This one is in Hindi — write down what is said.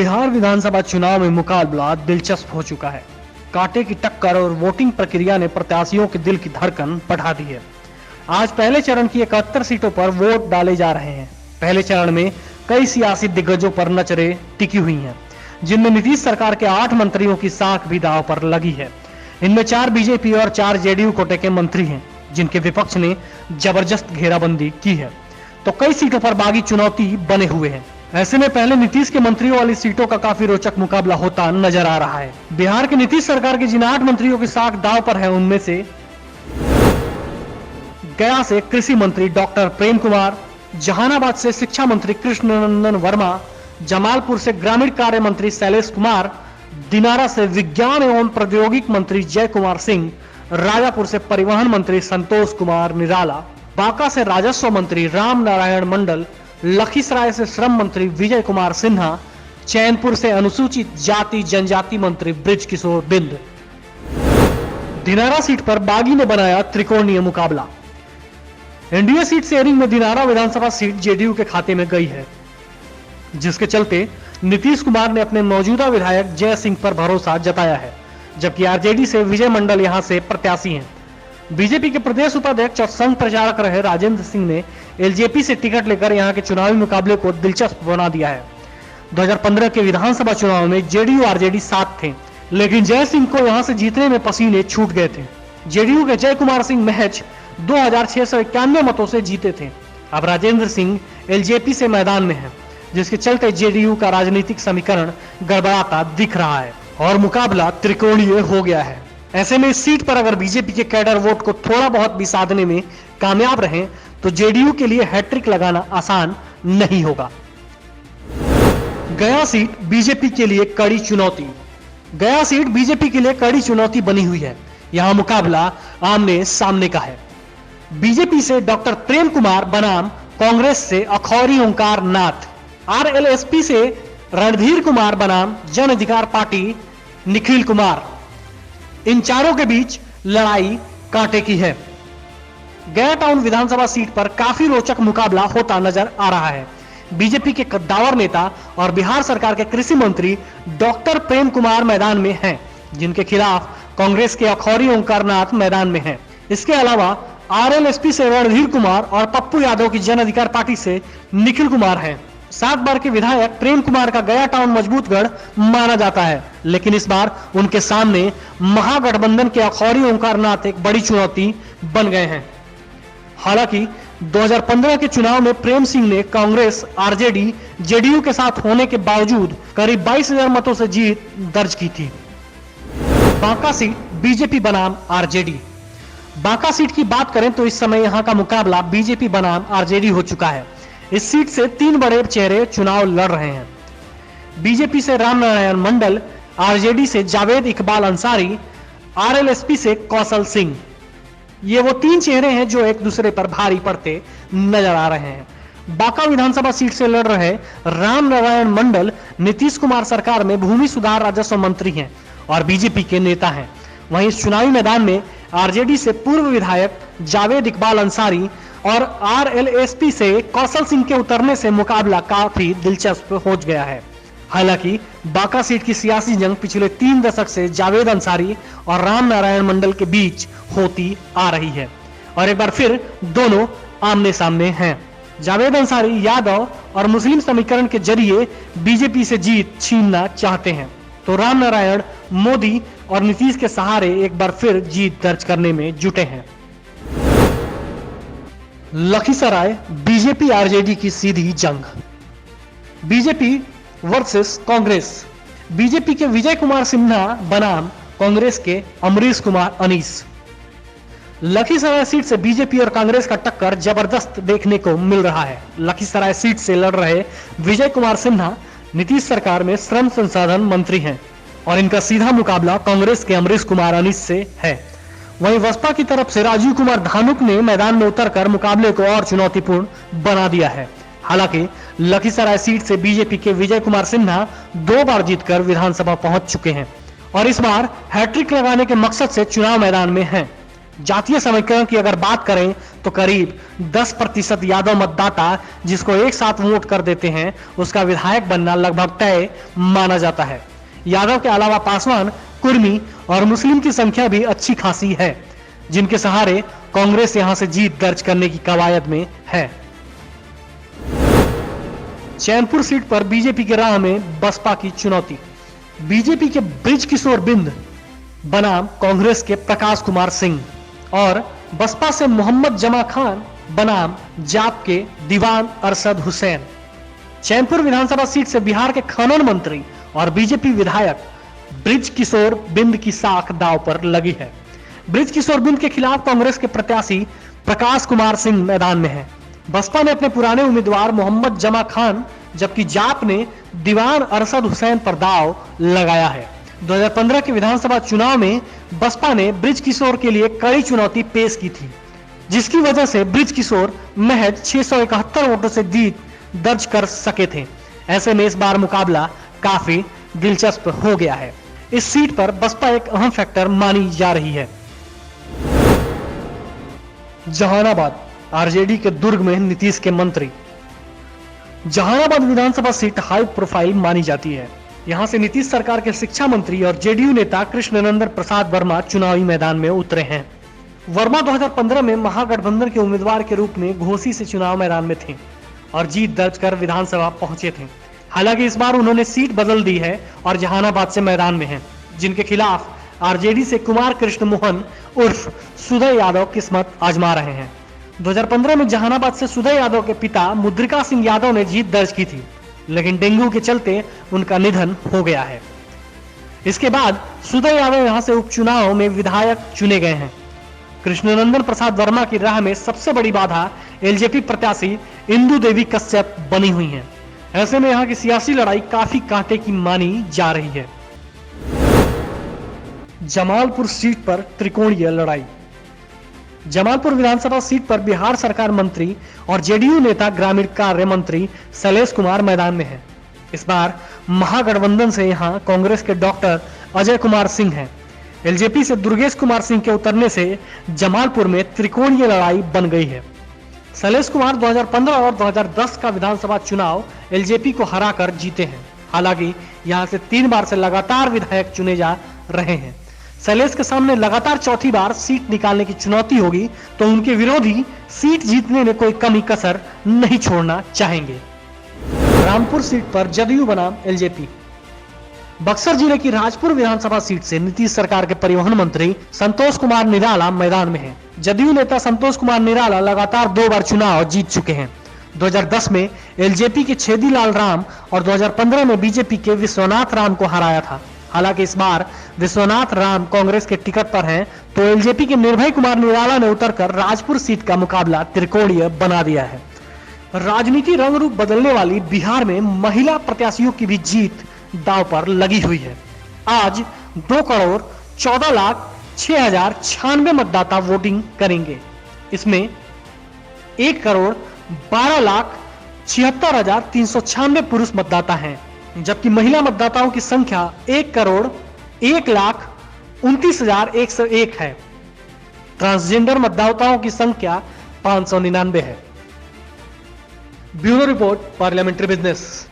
बिहार विधानसभा चुनाव में मुकाबला दिलचस्प हो चुका है। कांटे की टक्कर और वोटिंग प्रक्रिया ने प्रत्याशियों के दिल की धड़कन बढ़ा दी है। आज पहले चरण की 71 सीटों पर वोट डाले जा रहे हैं। पहले चरण में कई सियासी दिग्गजों पर नजरें टिकी हुई हैं, जिनमें नीतीश सरकार के 8 मंत्रियों की साख भी दांव पर लगी है। इनमें 4 बीजेपी और 4 जेडीयू कोटे के मंत्री हैं, जिनके विपक्ष ने जबरदस्त घेराबंदी की है, तो कई सीटों पर बागी चुनौती बने हुए हैं। ऐसे में पहले नीतीश के मंत्रियों वाली सीटों का काफी रोचक मुकाबला होता नजर आ रहा है। बिहार के नीतीश सरकार के जिन 8 मंत्रियों की साख दांव पर है, उनमें से गया से कृषि मंत्री डॉक्टर प्रेम कुमार, जहानाबाद से शिक्षा मंत्री कृष्णनंदन वर्मा, जमालपुर से ग्रामीण कार्य मंत्री शैलेश कुमार, दिनारा से विज्ञान एवं प्रौद्योगिकी मंत्री जय कुमार सिंह, राजापुर से परिवहन मंत्री संतोष कुमार निराला, बांका से राजस्व मंत्री राम नारायण मंडल, लखीसराय से श्रम मंत्री विजय कुमार सिन्हा, चैनपुर से अनुसूचित जाति जनजाति मंत्री ब्रिज किशोर बिंद। दिनारा सीट पर बागी ने बनाया त्रिकोणीय मुकाबला। एनडीए सीट शेयरिंग में दिनारा विधानसभा सीट जेडीयू के खाते में गई है, जिसके चलते नीतीश कुमार ने अपने मौजूदा विधायक जय सिंह पर भरोसा जताया है, जबकि आरजेडी से विजय मंडल यहां से प्रत्याशी हैं। बीजेपी के प्रदेश उपाध्यक्ष और संघ प्रचारक रहे राजेंद्र सिंह ने एलजेपी से टिकट लेकर यहां के चुनावी मुकाबले को दिलचस्प बना दिया है। 2015 के विधानसभा चुनाव में जेडीयू आरजेडी साथ थे, लेकिन जय सिंह को यहां से जीतने में पसीने छूट गए थे। जेडीयू के जय कुमार सिंह महज 2691 मतों से जीते थे। अब राजेंद्र सिंह एलजेपी से मैदान में हैं, जिसके चलते जेडीयू का राजनीतिक समीकरण गड़बड़ाता दिख रहा है और मुकाबला त्रिकोणीय हो गया है। ऐसे में इस सीट पर अगर बीजेपी के कैडर वोट को थोड़ा बहुत भी साधने में कामयाब रहे तो जेडीयू के लिए हैट्रिक लगाना आसान नहीं होगा। गया सीट बीजेपी के लिए कड़ी चुनौती। गया सीट बीजेपी के लिए कड़ी चुनौती बनी हुई है। यहां मुकाबला आमने सामने का है। बीजेपी से डॉक्टर प्रेम कुमार बनाम कांग्रेस से अखौरी ओंकार नाथ, आरएलएसपी से रणधीर कुमार बनाम जन अधिकार पार्टी निखिल कुमार। इन चारों के बीच लड़ाई कांटे की है। गया टाउन विधानसभा सीट पर काफी रोचक मुकाबला होता नजर आ रहा है। बीजेपी के कद्दावर नेता और बिहार सरकार के कृषि मंत्री डॉक्टर प्रेम कुमार मैदान में हैं, जिनके खिलाफ कांग्रेस के अखौरी ओंकार नाथ मैदान में हैं। इसके अलावा आरएलएसपी से रणधीर कुमार और पप्पू यादव की जन अधिकार पार्टी से निखिल कुमार हैं। 7 बार के विधायक प्रेम कुमार का गया टाउन मजबूत गढ़ माना जाता है, लेकिन इस बार उनके सामने महागठबंधन के अखौरी ओंकार नाथ एक बड़ी चुनौती बन गए हैं। हालांकि 2015 के चुनाव में प्रेम सिंह ने कांग्रेस, आरजेडी, जेडीयू के साथ होने के बावजूद करीब 22,000 मतों से जीत दर्ज की थी। बांका सीट बीजेपी बनाम आरजेडी। बांका सीट की बात करें तो इस समय यहां का मुकाबला बीजेपी बनाम आरजेडी हो चुका है। इस सीट से 3 बड़े चेहरे चुनाव लड़ रहे हैं। बीजेपी से राम नारायण मंडल, आरजेडी से जावेद इकबाल अंसारी, आरएलएसपी से कौशल सिंह। ये वो 3 चेहरे हैं जो एक दूसरे पर भारी पड़ते नजर आ रहे हैं। बांका विधानसभा सीट से लड़ रहे राम नारायण मंडल नीतीश कुमार सरकार में भूमि सुधार राजस्व मंत्री हैं और बीजेपी के नेता हैं। वहीं इस चुनावी मैदान में आरजेडी से पूर्व विधायक जावेद इकबाल अंसारी और आरएलएसपी से कौशल सिंह के उतरने से मुकाबला काफी दिलचस्प हो गया है। हालांकि बांका सीट की सियासी जंग पिछले 3 दशक से जावेद अंसारी और राम नारायण मंडल के बीच होती आ रही है और एक बार फिर दोनों आमने सामने हैं। जावेद अंसारी यादव और मुस्लिम समीकरण के जरिए बीजेपी से जीत छीनना चाहते हैं, तो राम नारायण मोदी और नीतीश के सहारे एक बार फिर जीत दर्ज करने में जुटे हैं। लखीसराय बीजेपी आरजेडी की सीधी जंग। BJP versus Congress. बीजेपी के विजय कुमार सिन्हा बनाम कांग्रेस के अमरीश कुमार अनीस। लखीसराय सीट से बीजेपी और कांग्रेस का टक्कर जबरदस्त देखने को मिल रहा है। लखीसराय सीट से लड़ रहे विजय कुमार सिन्हा नीतीश सरकार में श्रम संसाधन मंत्री हैं और इनका सीधा मुकाबला कांग्रेस के अमरीश कुमार अनीस से है। वहीं बसपा की तरफ से राजीव कुमार धानुक ने मैदान में उतरकर मुकाबले को और चुनौतीपूर्ण बना दिया है। हालांकि लखीसराय सीट से बीजेपी के विजय कुमार सिन्हा 2 बार जीतकर विधानसभा पहुंच चुके हैं और इस बार हैट्रिक लगाने के मकसद से चुनाव मैदान में हैं। जातीय समीकरण की अगर बात करें तो करीब 10% यादव मतदाता जिसको एक साथ वोट कर देते हैं उसका विधायक बनना लगभग तय माना जाता है। यादव के अलावा पासवान, कुर्मी और मुस्लिम की संख्या भी अच्छी खासी है, जिनके सहारे कांग्रेस यहां से जीत दर्ज करने की कवायद में है। चैनपुर सीट पर बीजेपी के राह में बसपा की चुनौती। बीजेपी के ब्रिज किशोर बिंद बनाम कांग्रेस के प्रकाश कुमार सिंह और बसपा से मोहम्मद जमा खान बनाम जाप के दीवान अरशद हुसैन। चैनपुर विधानसभा सीट से बिहार के खनन मंत्री और बीजेपी विधायक ब्रिज किशोर बिंद की साख दांव पर लगी है। ब्रिज किशोर बिंद के खिलाफ कांग्रेस के प्रत्याशी प्रकाश कुमार सिंह मैदान में हैं। बसपा ने अपने पुराने उम्मीदवार मोहम्मद जमा खान जबकि जाप ने दीवान अरशद हुसैन पर दांव लगाया है। 2015 के विधानसभा चुनाव में बसपा ने ब्रिज किशोर के लिए कड़ी चुनौती पेश की थी, जिसकी वजह से ब्रिज किशोर महज 671 वोटों से जीत दर्ज कर सके थे। ऐसे में इस बार मुकाबला काफी दिलचस्प हो गया है। इस सीट पर बसपा एक अहम फैक्टर मानी जा रही है। जहानाबाद, आरजेडी के दुर्ग में नीतीश के मंत्री। जहानाबाद विधानसभा सीट हाई प्रोफाइल मानी जाती है। यहां से नीतीश सरकार के शिक्षा मंत्री और जेडीयू नेता कृष्णनंदन प्रसाद वर्मा चुनावी मैदान में उतरे हैं। वर्मा 2015 में महागठबंधन के उम्मीदवार के रूप में घोसी से चुनाव मैदान में थे और जीत दर्ज कर विधानसभा पहुंचे थे। हालांकि इस बार उन्होंने सीट बदल दी है और जहानाबाद से मैदान में हैं, जिनके खिलाफ आरजेडी से कुमार कृष्ण मोहन उर्फ सुदय यादव किस्मत आजमा रहे हैं। 2015 में जहानाबाद से सुदय यादव के पिता मुद्रिका सिंह यादव ने जीत दर्ज की थी, लेकिन डेंगू के चलते उनका निधन हो गया है। इसके बाद सुदय यादव यहां से उपचुनाव में विधायक चुने गए हैं। कृष्णनंदन प्रसाद वर्मा की राह में सबसे बड़ी बाधा एलजेपी प्रत्याशी इंदु देवी कश्यप बनी हुई हैं। ऐसे में यहां की सियासी लड़ाई काफी कांटे की मानी जा रही है। जमालपुर सीट पर त्रिकोणीय लड़ाई। जमालपुर विधानसभा सीट पर बिहार सरकार मंत्री और जेडीयू नेता ग्रामीण कार्य मंत्री शैलेश कुमार मैदान में हैं। इस बार महागठबंधन से यहां कांग्रेस के डॉक्टर अजय कुमार सिंह हैं। एलजेपी से दुर्गेश कुमार सिंह के उतरने से जमालपुर में त्रिकोणीय लड़ाई बन गई है। शैलेश कुमार 2015 और 2010 का विधानसभा चुनाव एलजेपी को हराकर जीते हैं। हालांकि यहां से 3 बार से लगातार विधायक चुने जा रहे हैं। शैलेश के सामने लगातार चौथी बार सीट निकालने की चुनौती होगी, तो उनके विरोधी सीट जीतने में कोई कमी कसर नहीं छोड़ना चाहेंगे। रामपुर सीट पर जदयू बनाम एलजेपी। बक्सर जिले की राजपुर विधानसभा सीट से नीतीश सरकार के परिवहन मंत्री संतोष कुमार निराला मैदान में हैं। जदयू नेता संतोष कुमार निराला लगातार 2 बार चुनाव जीत चुके हैं। 2010 में एलजेपी के छेदीलाल राम और 2015 में बीजेपी के विश्वनाथ राम को हराया था। हालांकि इस बार विश्वनाथ राम कांग्रेस के टिकट पर हैं, तो एलजेपी के निर्भय कुमार निराला ने उतरकर राजपुर सीट का मुकाबला त्रिकोणीय बना दिया है। राजनीति रंग रूप बदलने वाली बिहार में महिला प्रत्याशियों की भी जीत दांव पर लगी हुई है। आज 2,14,06,096 मतदाता वोटिंग करेंगे। इसमें 1,12,76,396 पुरुष मतदाता हैं, जबकि महिला मतदाताओं की संख्या 1,01,29,101 है। ट्रांसजेंडर मतदाताओं की संख्या 599 है। Bureau report, parliamentary business.